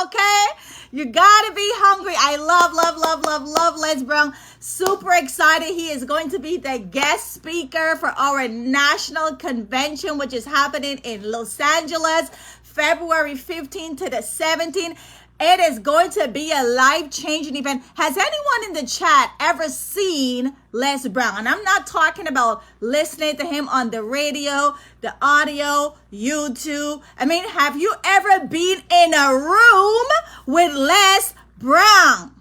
okay? You gotta be hungry. I love Les Brown. Super excited. He is going to be the guest speaker for our national convention, which is happening in Los Angeles, February 15th to the 17th. It is going to be a life-changing event. Has anyone in the chat ever seen Les Brown? And I'm not talking about listening to him on the radio, the audio, YouTube. I mean, have you ever been in a room with Les Brown?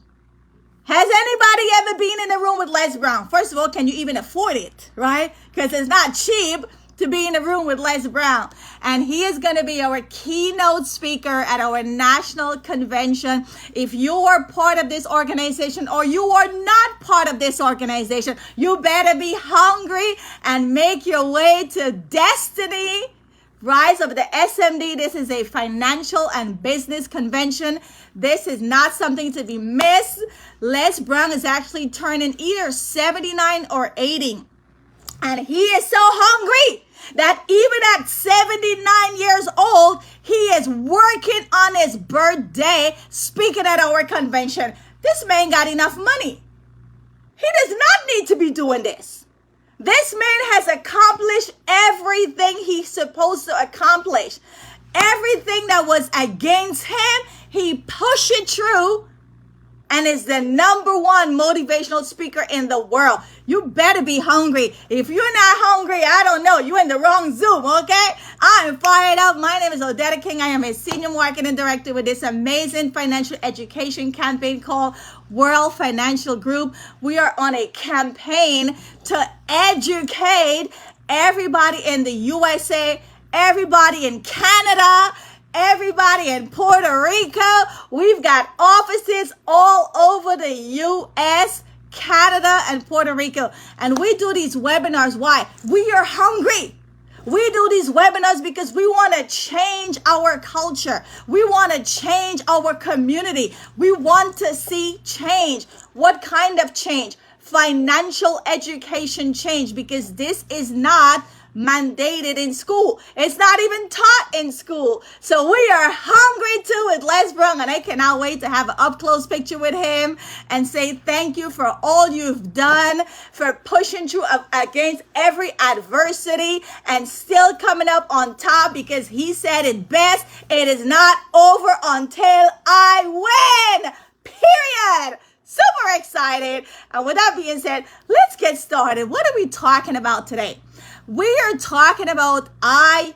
Has anybody ever been in a room with Les Brown? First of all, can you even afford it, right? Because it's not cheap to be in a room with Les Brown. And he is going to be our keynote speaker at our national convention. If you are part of this organization or you are not part of this organization, you better be hungry and make your way to destiny. Rise of the SMD. This is a financial and business convention. This is not something to be missed. Les Brown is actually turning either 79 or 80. And he is so hungry that even at 79 years old, he is working on his birthday, speaking at our convention. This man got enough money. He does not need to be doing this. This man has accomplished everything he's supposed to accomplish. Everything that was against him, he pushed it through and is the #1 motivational speaker in the world. You better be hungry. If you're not hungry, I don't know. You're in the wrong Zoom, okay? I'm fired up. My name is Odetta King. I am a senior marketing director with this amazing financial education campaign called World Financial Group. We are on a campaign to educate everybody in the USA, everybody in Canada, everybody in Puerto Rico. We've got offices all over the U.S., Canada, and Puerto Rico. And we do these webinars. Why? We are hungry. We do these webinars because we want to change our culture. We want to change our community. We want to see change. What kind of change? Financial education change, because this is not mandated in school. It's not even taught in school. So we are hungry too with Les Brown, and I cannot wait to have an up-close picture with him and say thank you for all you've done, for pushing through against every adversity and still coming up on top, because he said it best, it is not over until I win, period. Super excited. And with that being said, let's get started. What are we talking about today? We are talking about IUL.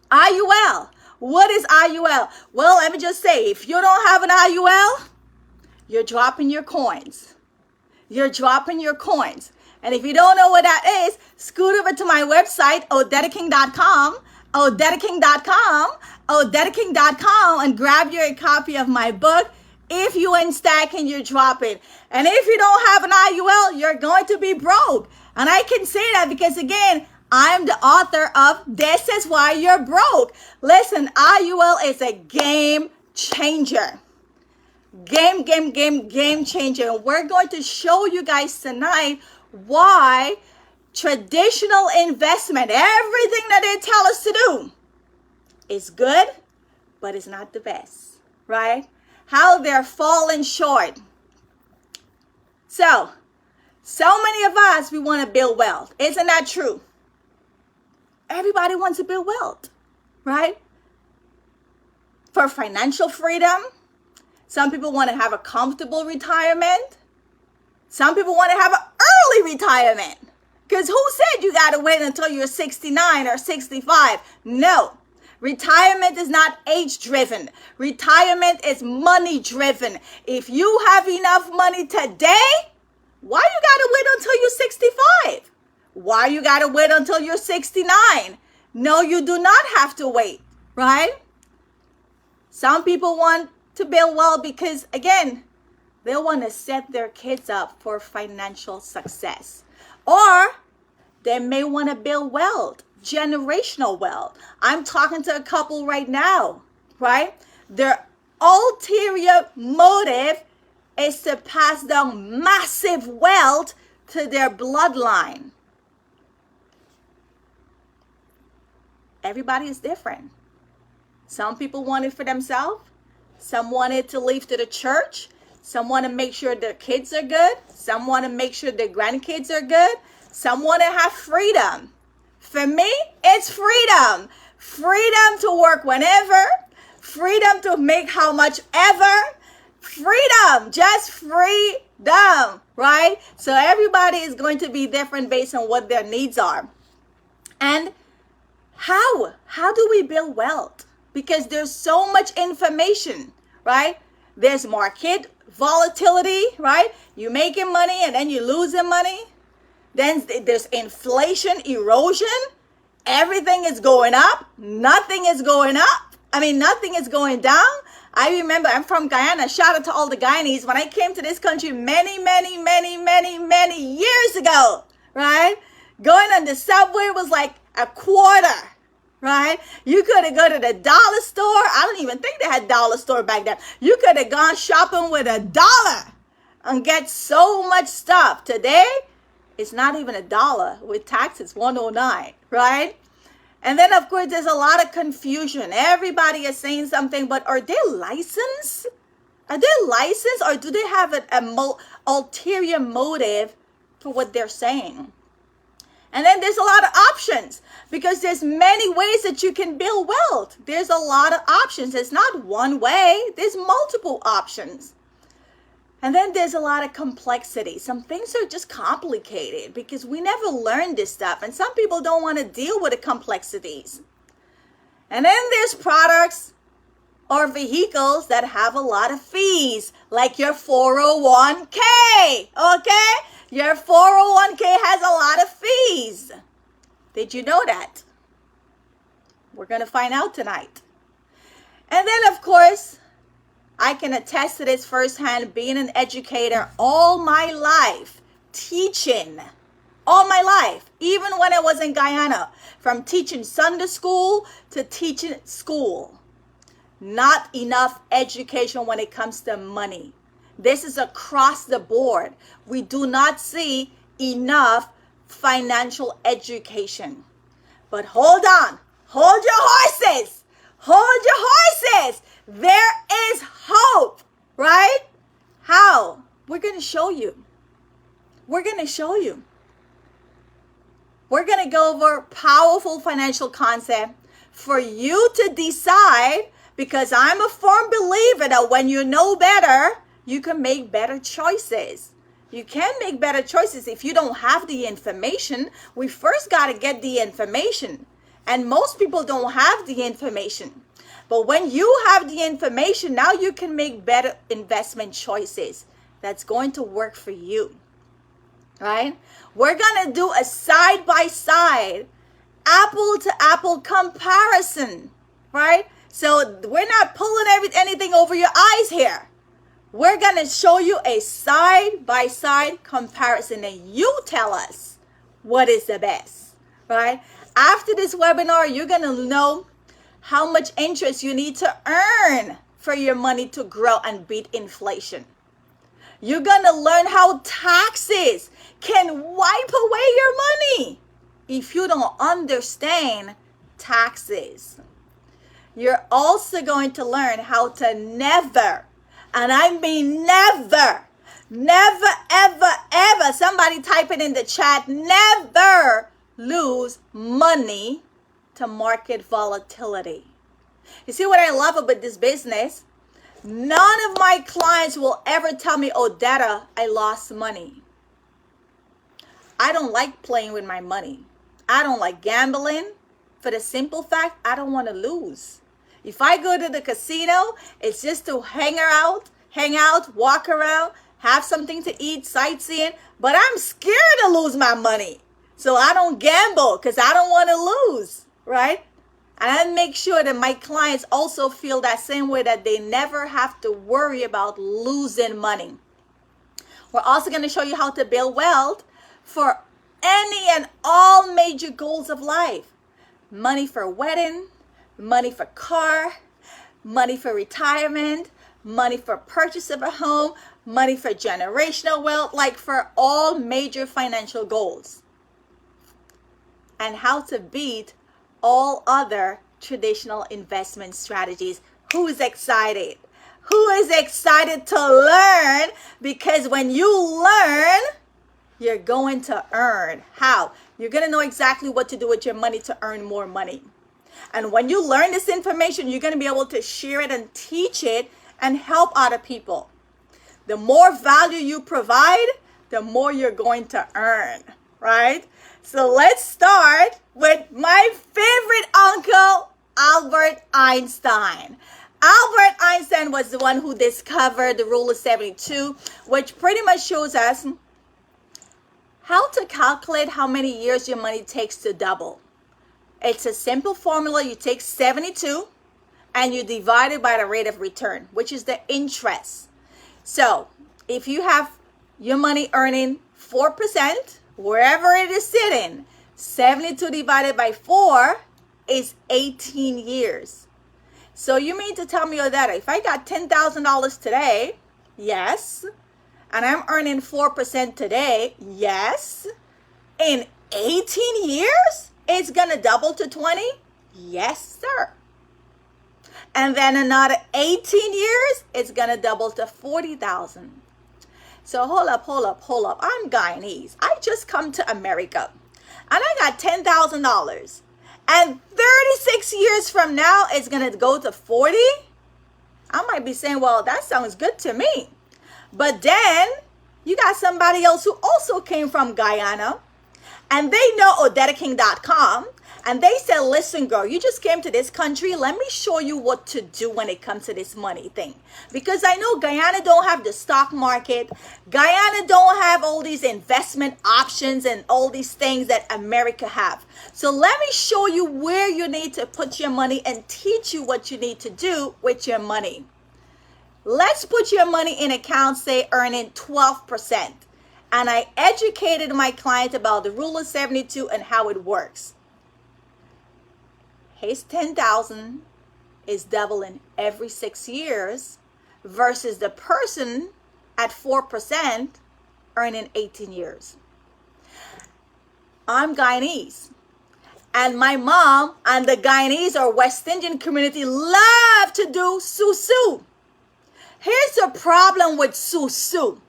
IUL. What is IUL? Well, let me just say, if you don't have an IUL, you're dropping your coins. You're dropping your coins. And if you don't know what that is, scoot over to my website, odettaking.com, odettaking.com, and grab your copy of my book. If you ain't stacking, you're dropping. And if you don't have an IUL, you're going to be broke. And I can say that because, again, I'm the author of This Is Why You're Broke. Listen, IUL is a game changer. Game changer. And we're going to show you guys tonight why traditional investment, everything that they tell us to do, is good, but it's not the best, right? How they're falling short. So many of us, we want to build wealth. Isn't that true? Everybody wants to build wealth, right? For financial freedom. Some people want to have a comfortable retirement. Some people want to have an early retirement. Because who said you got to wait until you're 69 or 65? No. Retirement is not age-driven. Retirement is money-driven. If you have enough money today, why you got to wait until you're 65? Why you got to wait until you're 69? No, you do not have to wait, right? Some people want to build wealth because, again, they want to set their kids up for financial success. Or they may want to build wealth. Generational wealth. I'm talking to a couple right now, right? Their ulterior motive is to pass down massive wealth to their bloodline. Everybody is different. Some people want it for themselves. Some want it to leave to the church. Some want to make sure their kids are good. Some want to make sure their grandkids are good. Some want to have freedom. For me, it's freedom. Freedom to work whenever. Freedom to make how much ever. Freedom. Just freedom, right? So everybody is going to be different based on what their needs are. And how? How do we build wealth? Because there's so much information, right? There's market volatility, right? You're making money and then you're losing money. Then there's inflation, erosion. Everything is going up. Nothing is going up. Nothing is going down. I remember, I'm from Guyana. Shout out to all the Guyanese. When I came to this country many years ago, right? Going on the subway was like a quarter. Right? You could have gone to the dollar store. I don't even think they had dollar store back then. You could have gone shopping with $1 and get so much stuff. Today, it's not even $1. With taxes, $1.09, right? And then, of course, there's a lot of confusion. Everybody is saying something, but are they licensed? Are they licensed, or do they have an ulterior motive for what they're saying? And then there's a lot of options, because there's many ways that you can build wealth. There's a lot of options. It's not one way. There's multiple options. And then there's a lot of complexity. Some things are just complicated because we never learned this stuff. And some people don't want to deal with the complexities. And then there's products or vehicles that have a lot of fees, like your 401k, okay? Your 401k has a lot of fees. Did you know that? We're going to find out tonight. And then, of course, I can attest to this firsthand, being an educator all my life, teaching all my life, even when I was in Guyana, from teaching Sunday school to teaching school. Not enough education when it comes to money. This is across the board. We do not see enough financial education. But hold on. Hold your horses. Hold your horses. There is hope, right? How? We're going to show you. We're going to show you. We're going to go over powerful financial concept for you to decide, because I'm a firm believer that when you know better, you can make better choices. You can make better choices if you don't have the information. We first got to get the information. And most people don't have the information. But when you have the information, now you can make better investment choices that's going to work for you. Right? We're going to do a side-by-side, apple-to-apple comparison. Right? So we're not pulling anything over your eyes here. We're going to show you a side-by-side comparison, and you tell us what is the best, right? After this webinar, you're going to know how much interest you need to earn for your money to grow and beat inflation. You're going to learn how taxes can wipe away your money if you don't understand taxes. You're also going to learn how to never, and I mean never, ever, somebody type it in the chat, never lose money to market volatility. You see what I love about this business? None of my clients will ever tell me, oh, Dada, I lost money. I don't like playing with my money. I don't like gambling for the simple fact I don't want to lose. If I go to the casino, it's just to hang out, walk around, have something to eat, sightseeing. But I'm scared to lose my money. So I don't gamble because I don't want to lose, right? And I make sure that my clients also feel that same way, that they never have to worry about losing money. We're also going to show you how to build wealth for any and all major goals of life. Money for a wedding, money for car, money for retirement, money for purchase of a home, money for generational wealth, like for all major financial goals. And how to beat all other traditional investment strategies. Who's excited? Who is excited to learn? Because when you learn, you're going to earn. How? You're going to know exactly what to do with your money to earn more money. And when you learn this information, you're going to be able to share it and teach it and help other people. The more value you provide, the more you're going to earn, right? So let's start with my favorite uncle, Albert Einstein. Albert Einstein was the one who discovered the rule of 72, which pretty much shows us how to calculate how many years your money takes to double. It's a simple formula. You take 72 and you divide it by the rate of return, which is the interest. So if you have your money earning 4%, wherever it is sitting, 72 divided by 4 is 18 years. So you mean to tell me that if I got $10,000 today, yes, and I'm earning 4% today, yes, in 18 years, it's going to double to 20? Yes, sir. And then another 18 years, it's going to double to 40,000. So hold up. I'm Guyanese. I just come to America and I got $10,000. And 36 years from now, it's going to go to 40. I might be saying, well, that sounds good to me. But then you got somebody else who also came from Guyana and they know OdetteKing.com. And they said, listen, girl, you just came to this country. Let me show you what to do when it comes to this money thing. Because I know Guyana don't have the stock market. Guyana don't have all these investment options and all these things that America have. So let me show you where you need to put your money and teach you what you need to do with your money. Let's put your money in accounts, say, earning 12%. And I educated my client about the rule of 72 and how it works. His 10,000 is doubling every 6 years versus the person at 4% earning 18 years. I'm Guyanese. And my mom and the Guyanese or West Indian community love to do susu. Here's the problem with susu.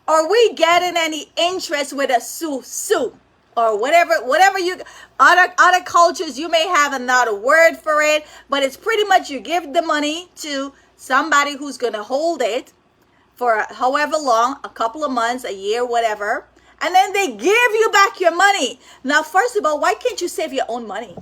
Are we getting any interest with a susu? Or whatever you, other cultures, you may have another word for it, but it's pretty much you give the money to somebody who's going to hold it for however long, a couple of months, a year, whatever, and then they give you back your money. Now, first of all, why can't you save your own money?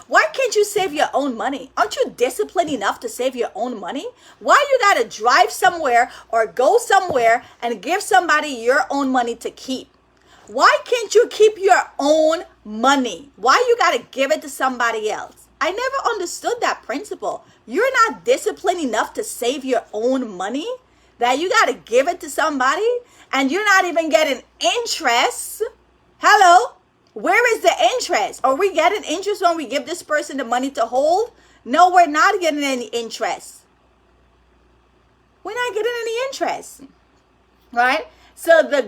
Why can't you save your own money? Aren't you disciplined enough to save your own money? Why you got to drive somewhere or go somewhere and give somebody your own money to keep? Why can't you keep your own money? Why you got to give it to somebody else? I never understood that principle. You're not disciplined enough to save your own money that you got to give it to somebody and you're not even getting interest. Hello? Where is the interest? Are we getting interest when we give this person the money to hold? No, we're not getting any interest. We're not getting any interest, right? So the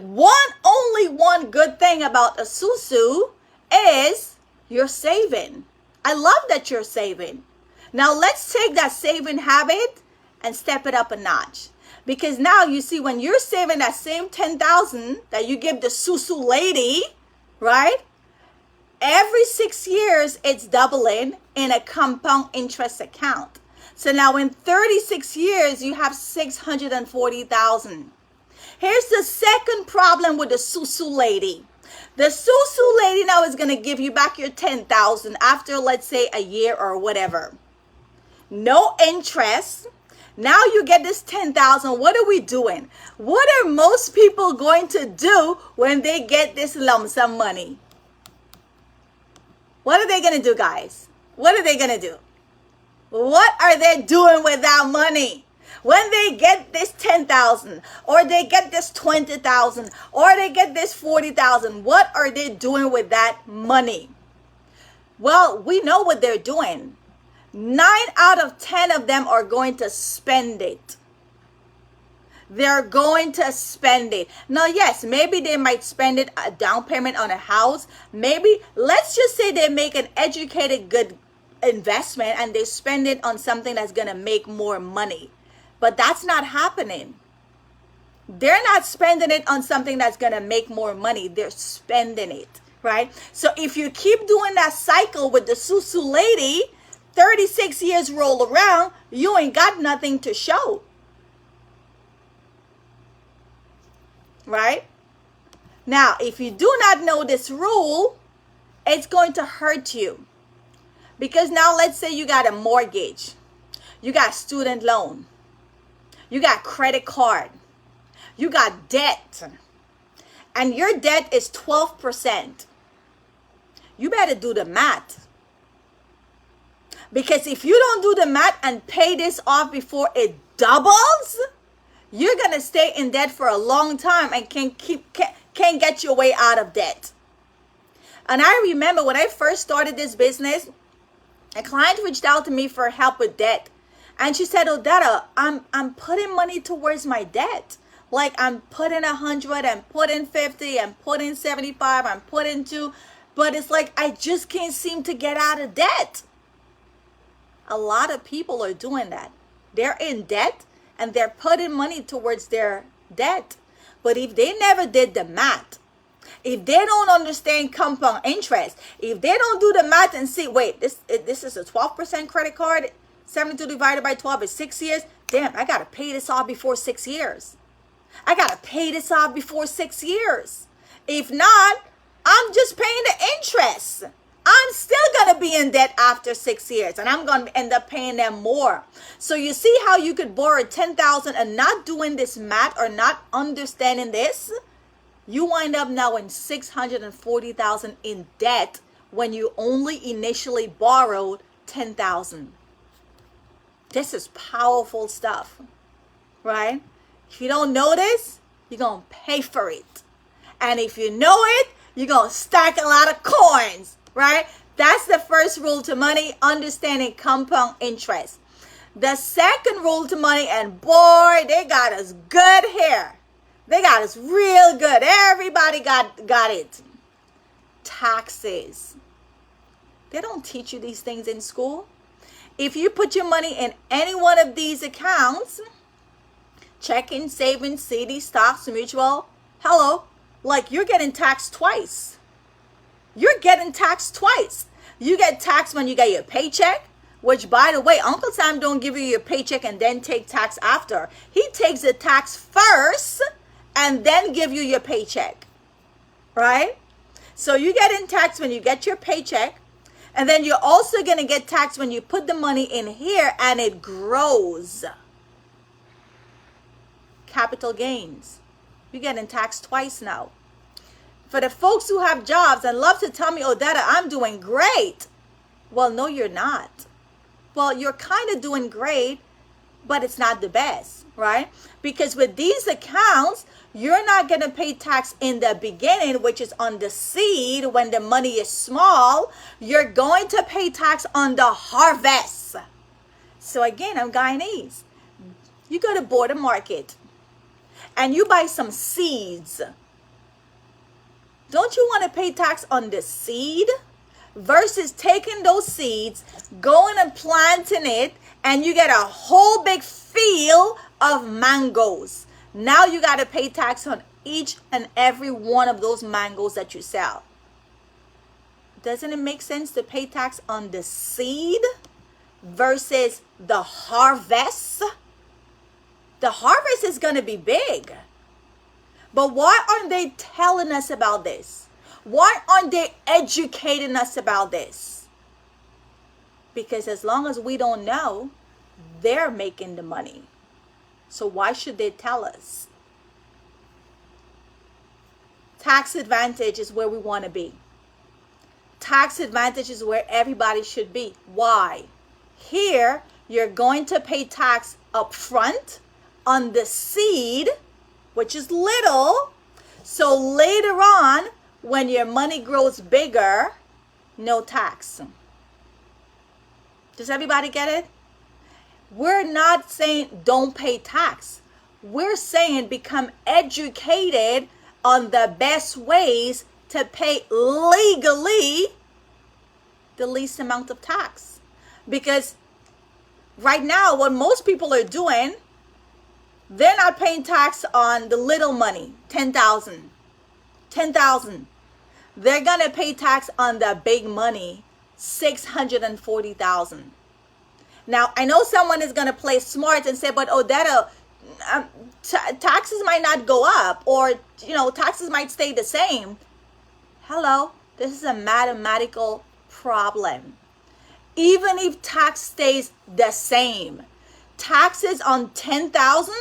only one good thing about a susu is you're saving. I love that you're saving. Now let's take that saving habit and step it up a notch. Because now you see when you're saving that same 10,000 that you give the susu lady, right? Every 6 years it's doubling in a compound interest account. So now in 36 years you have 640,000. Here's the second problem with the susu lady. The susu lady now is going to give you back your 10,000 after, let's say, a year or whatever. No interest. Now you get this 10,000. What are we doing? What are most people going to do when they get this lump sum money? What are they going to do, guys? What are they going to do? What are they doing with that money? When they get this 10,000 or they get this 20,000 or they get this 40,000, what are they doing with that money? Well, we know what they're doing. 9 out of 10 of them are going to spend it. They're going to spend it. Now, yes, maybe they might spend it a down payment on a house. Maybe, let's just say they make an educated, good investment and they spend it on something that's going to make more money. But that's not happening. They're not spending it on something that's going to make more money. They're spending it, right? So if you keep doing that cycle with the Susu lady, 36 years roll around, you ain't got nothing to show. Right? Now, if you do not know this rule, it's going to hurt you. Because now let's say you got a mortgage, you got student loan, you got credit card, you got debt, and your debt is 12%. You better do the math. Because if you don't do the math and pay this off before it doubles, you're going to stay in debt for a long time and can't get your way out of debt. And I remember when I first started this business, a client reached out to me for help with debt. And she said, Odetta, I'm putting money towards my debt. Like I'm putting 100 and putting 50 and putting 75 and putting 2. But it's like I just can't seem to get out of debt. A lot of people are doing that. They're in debt and they're putting money towards their debt. But if they never did the math, if they don't understand compound interest, if they don't do the math and see, wait, this is a 12% credit card, 72 divided by 12 is 6 years. Damn, I got to pay this off before 6 years. I got to pay this off before 6 years. If not, I'm just paying the interest. I'm still going to be in debt after 6 years, and I'm going to end up paying them more. So you see how you could borrow $10,000 and not doing this math or not understanding this? You wind up now in $640,000 in debt when you only initially borrowed $10,000. This is powerful stuff, right? If you don't know this, you're going to pay for it. And if you know it, you're going to stack a lot of coins, right? That's the first rule to money, understanding compound interest. The second rule to money, and boy, they got us good here. They got us real good. Everybody got it. Taxes. They don't teach you these things in school. If you put your money in any one of these accounts, checking, savings, CD, stocks, mutual, hello, like you're getting taxed twice. You're getting taxed twice. You get taxed when you get your paycheck, which, by the way, Uncle Sam don't give you your paycheck and then take tax after. He takes the tax first and then give you your paycheck, right? So you get in tax when you get your paycheck, and then you're also going to get taxed when you put the money in here and it grows. Capital gains. You're getting taxed twice now. For the folks who have jobs and love to tell me, Odetta, I'm doing great. Well, no, you're not. Well, you're kind of doing great, but it's not the best, right? Because with these accounts, you're not going to pay tax in the beginning, which is on the seed when the money is small. You're going to pay tax on the harvest. So again, I'm Guyanese. You go to Border Market and you buy some seeds. Don't you want to pay tax on the seed versus taking those seeds, going and planting it, and you get a whole big field of mangoes? Now you got to pay tax on each and every one of those mangoes that you sell. Doesn't it make sense to pay tax on the seed versus the harvest? The harvest is going to be big. But why aren't they telling us about this? Why aren't they educating us about this? Because as long as we don't know, they're making the money. So why should they tell us? Tax advantage is where we want to be. Tax advantage is where everybody should be. Why? Here, you're going to pay tax up front on the seed, which is little. So later on, when your money grows bigger, no tax. Does everybody get it? We're not saying don't pay tax. We're saying become educated on the best ways to pay legally the least amount of tax. Because right now, what most people are doing, they're not paying tax on the little money, 10,000. 10,000. They're going to pay tax on the big money, 640,000. Now, I know someone is going to play smart and say, but Odetta, taxes might not go up, or, taxes might stay the same. Hello, this is a mathematical problem. Even if tax stays the same, taxes on 10,000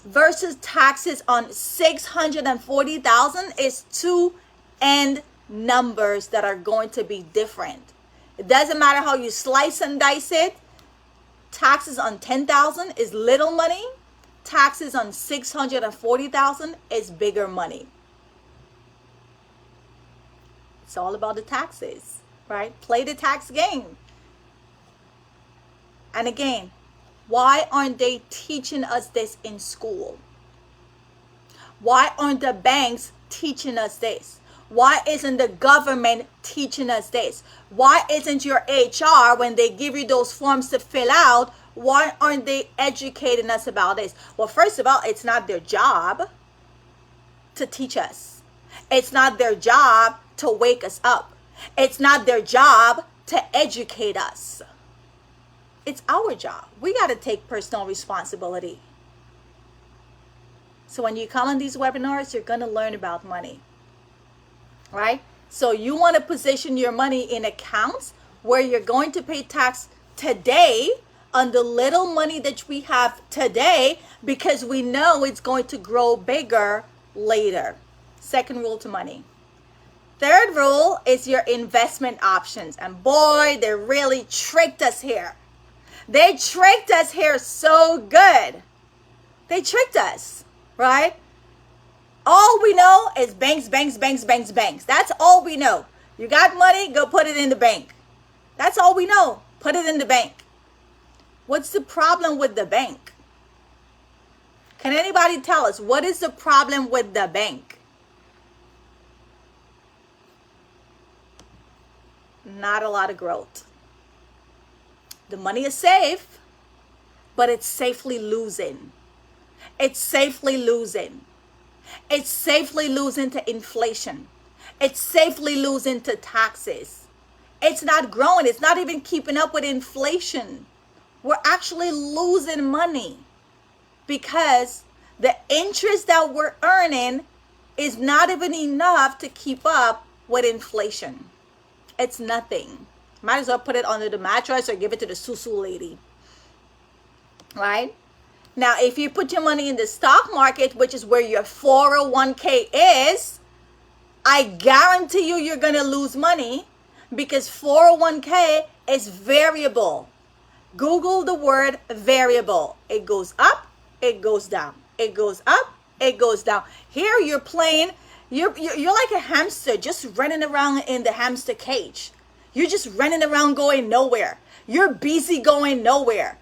versus taxes on 640,000 is two end numbers that are going to be different. It doesn't matter how you slice and dice it. Taxes on 10,000 is little money. Taxes on 640,000 is bigger money. It's all about the taxes, right? Play the tax game. And again, why aren't they teaching us this in school? Why aren't the banks teaching us this? Why isn't the government teaching us this? Why isn't your HR, when they give you those forms to fill out, why aren't they educating us about this? Well, first of all, it's not their job to teach us. It's not their job to wake us up. It's not their job to educate us. It's our job. We got to take personal responsibility. So when you come on these webinars, you're going to learn about money, right? So you want to position your money in accounts where you're going to pay tax today on the little money that we have today, because we know it's going to grow bigger later. Second rule to money. Third rule is your investment options. And boy, they really tricked us here. They tricked us here so good. They tricked us, right? All we know is banks, banks, banks, banks, banks. That's all we know. You got money, go put it in the bank. That's all we know. Put it in the bank. What's the problem with the bank? Can anybody tell us what is the problem with the bank? Not a lot of growth. The money is safe, but it's safely losing. It's safely losing. It's safely losing to inflation. It's safely losing to taxes. It's not growing. It's not even keeping up with inflation. We're actually losing money because the interest that we're earning is not even enough to keep up with inflation. It's nothing. Might as well put it under the mattress or give it to the susu lady. Right? Now, if you put your money in the stock market, which is where your 401k is, I guarantee you're going to lose money, because 401k is variable. Google the word variable. It goes up, it goes down. It goes up, it goes down. Here you're playing, you're like a hamster just running around in the hamster cage. You're just running around going nowhere. You're busy going nowhere.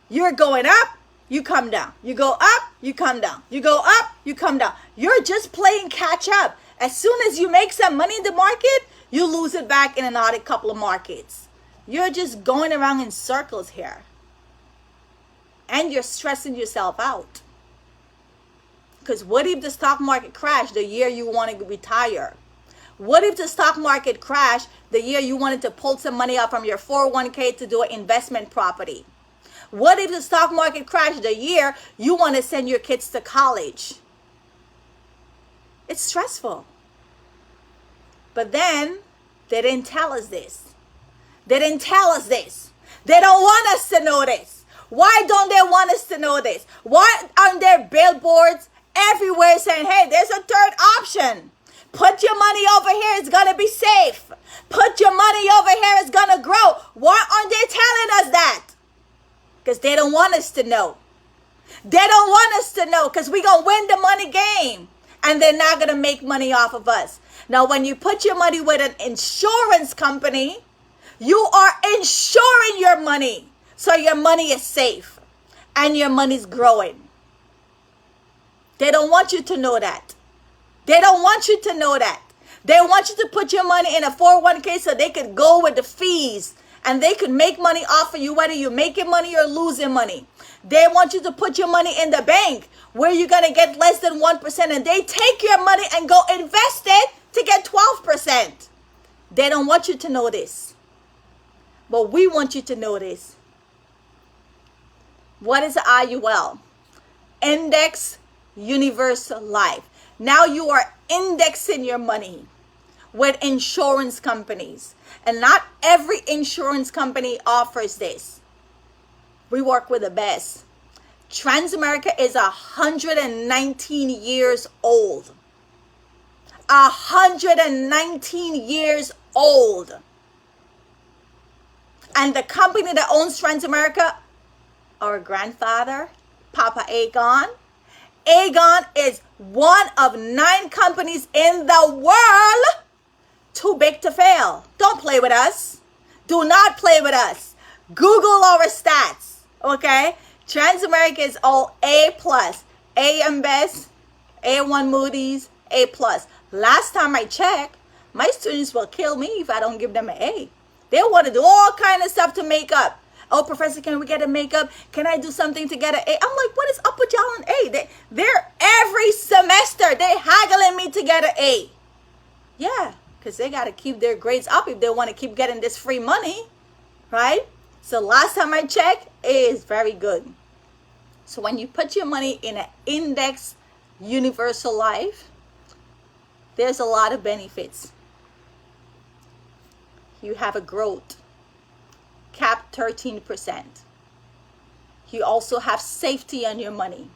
You're going up, you come down. You go up, you come down. You go up, you come down. You're just playing catch up. As soon as you make some money in the market, you lose it back in another couple of markets. You're just going around in circles here. And you're stressing yourself out. Because what if the stock market crashed the year you want to retire? What if the stock market crashed the year you wanted to pull some money out from your 401k to do an investment property? What if the stock market crashed the year you want to send your kids to college? It's stressful. But then they didn't tell us this. They didn't tell us this. They don't want us to know this. Why don't they want us to know this? Why aren't there billboards everywhere saying, hey, there's a third option. Put your money over here, it's going to be safe. Put your money over here, it's going to grow. Why aren't they telling us that? Because they don't want us to know. They don't want us to know, because we're going to win the money game. And they're not going to make money off of us. Now, when you put your money with an insurance company, you are insuring your money. So your money is safe. And your money's growing. They don't want you to know that. They don't want you to know that. They want you to put your money in a 401k so they could go with the fees And they could make money off of you, whether you're making money or losing money. They want you to put your money in the bank where you're going to get less than 1%. And they take your money and go invest it to get 12%. They don't want you to know this. But we want you to know this. What is IUL? Index Universal Life. Now you are indexing your money with insurance companies. And not every insurance company offers this. We work with the best. Transamerica is 119 years old. 119 years old. And the company that owns Transamerica, our grandfather, Papa Aegon. Aegon is one of 9 companies in the world too big to fail. Don't play with us. Do not play with us. Google our stats, okay? Transamerica is all A+, AM Best, A1 Moody's, A+. Last time I checked, my students will kill me if I don't give them an A. They want to do all kind of stuff to make up. Oh, professor, can we get a makeup? Can I do something to get an A? I'm like, what is up with y'all and A? They're every semester, they haggling me to get an A. Yeah, because they got to keep their grades up if they want to keep getting this free money, right? So last time I checked, A is very good. So when you put your money in an index universal life, there's a lot of benefits. You have a growth. Cap 13%. You also have safety on your money.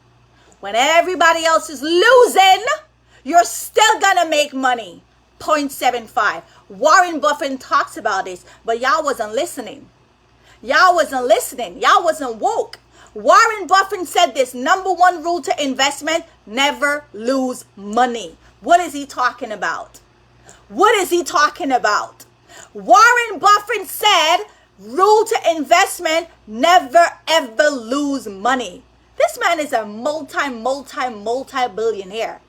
When everybody else is losing, you're still gonna make money. 0.75. Warren Buffett talks about this, but y'all wasn't listening. Y'all wasn't listening. Y'all wasn't woke. Warren Buffett said this: number 1 rule to investment, never lose money. What is he talking about? What is he talking about? Warren Buffett said, rule to investment, never ever lose money. This man is a multi-billionaire.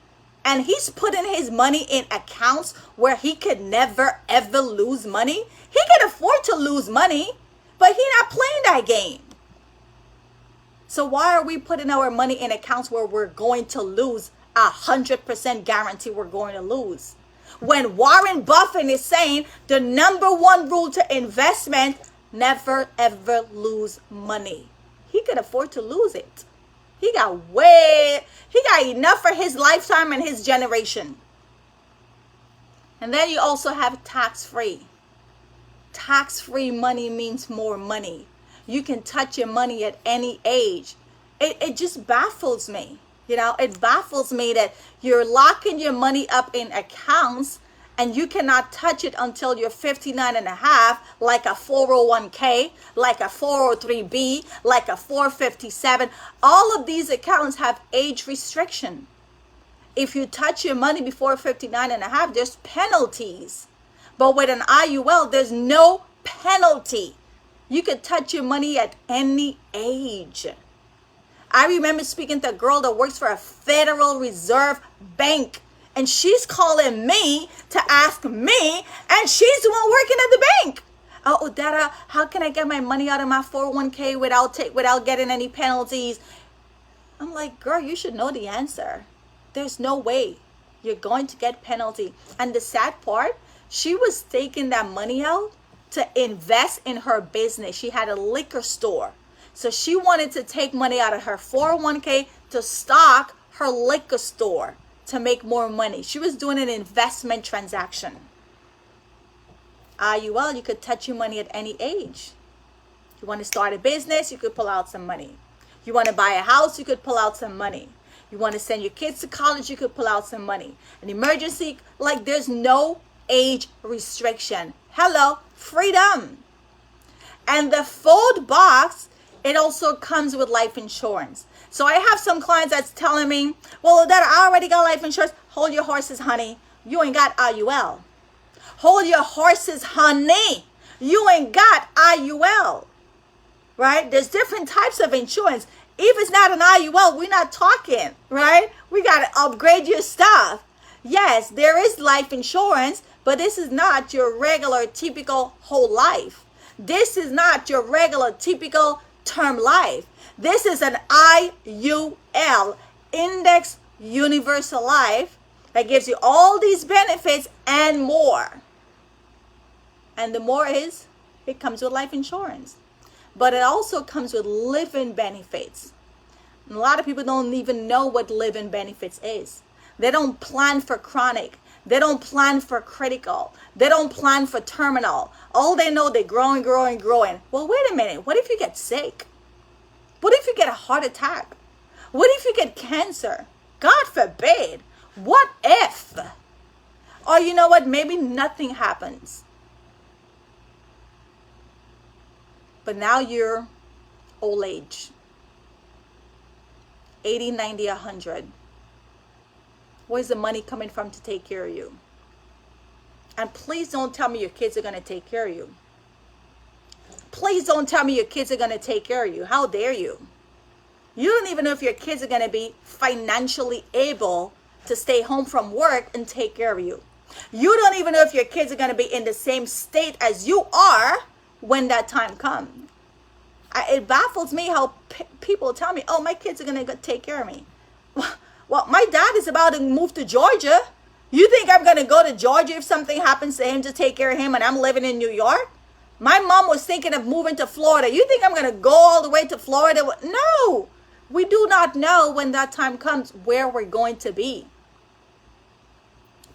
And he's putting his money in accounts where he could never ever lose money. He can afford to lose money, but he's not playing that game. So why are we putting our money in accounts where we're going to lose 100% guarantee we're going to lose? When Warren Buffett is saying the number 1 rule to investment, never ever lose money. He could afford to lose it. He got enough for his lifetime and his generation. And then you also have tax-free. Tax-free money means more money. You can touch your money at any age. It just baffles me. You know, it baffles me that you're locking your money up in accounts and you cannot touch it until you're 59 and a half, like a 401k, like a 403b, like a 457. All of these accounts have age restriction. If you touch your money before 59 and a half, there's penalties. But with an IUL, there's no penalty. You could touch your money at any age. I remember speaking to a girl that works for a Federal Reserve Bank. And she's calling me to ask me, and she's the one working at the bank. Oh, Dada, how can I get my money out of my 401k without getting any penalties? I'm like, girl, you should know the answer. There's no way you're going to get penalty. And the sad part, she was taking that money out to invest in her business. She had a liquor store. So she wanted to take money out of her 401k to stock her liquor store to make more money. She was doing an investment transaction. IUL, you could touch your money at any age. You want to start a business, you could pull out some money. You want to buy a house, you could pull out some money. You want to send your kids to college, you could pull out some money. An emergency, like there's no age restriction. Hello, freedom. And the fold box, it also comes with life insurance. So I have some clients that's telling me, well, that I already got life insurance. Hold your horses, honey. You ain't got IUL. Hold your horses, honey. You ain't got IUL. Right? There's different types of insurance. If it's not an IUL, we're not talking, right? We got to upgrade your stuff. Yes, there is life insurance, but this is not your regular, typical whole life. This is not your regular, typical term life. This is an IUL, Index Universal Life, that gives you all these benefits and more. And the more is, it comes with life insurance. But it also comes with living benefits. And a lot of people don't even know what living benefits is. They don't plan for chronic. They don't plan for critical. They don't plan for terminal. All they know, they're growing. Well, wait a minute. What if you get sick? What if you get a heart attack? What if you get cancer? God forbid. What if? Or you know what? Maybe nothing happens. But now you're old age. 80, 90, 100. Where's the money coming from to take care of you? And please don't tell me your kids are going to take care of you. Please don't tell me your kids are going to take care of you. How dare you? You don't even know if your kids are going to be financially able to stay home from work and take care of you. You don't even know if your kids are going to be in the same state as you are when that time comes. It baffles me how people tell me, oh, my kids are going to take care of me. Well, my dad is about to move to Georgia. You think I'm going to go to Georgia if something happens to him to take care of him and I'm living in New York? My mom was thinking of moving to Florida. You think I'm going to go all the way to Florida? No, we do not know when that time comes where we're going to be.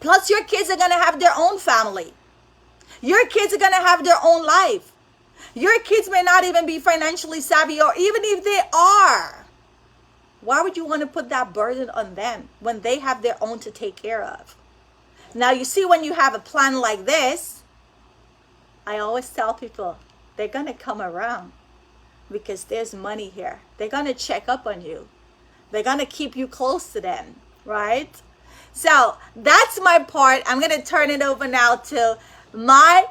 Plus, your kids are going to have their own family. Your kids are going to have their own life. Your kids may not even be financially savvy, or even if they are, why would you want to put that burden on them when they have their own to take care of? Now, you see, when you have a plan like this, I always tell people, they're going to come around because there's money here. They're going to check up on you. They're going to keep you close to them, right? So that's my part. I'm going to turn it over now to my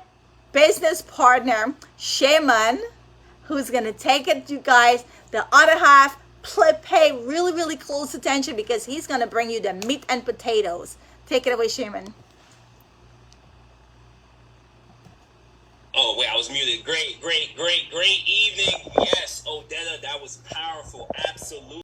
business partner, Shaman, who's going to take it, you guys. The other half, pay really, really close attention because he's going to bring you the meat and potatoes. Take it away, Shaman. Oh, wait, I was muted. Great evening. Yes, Odetta, that was powerful. Absolutely.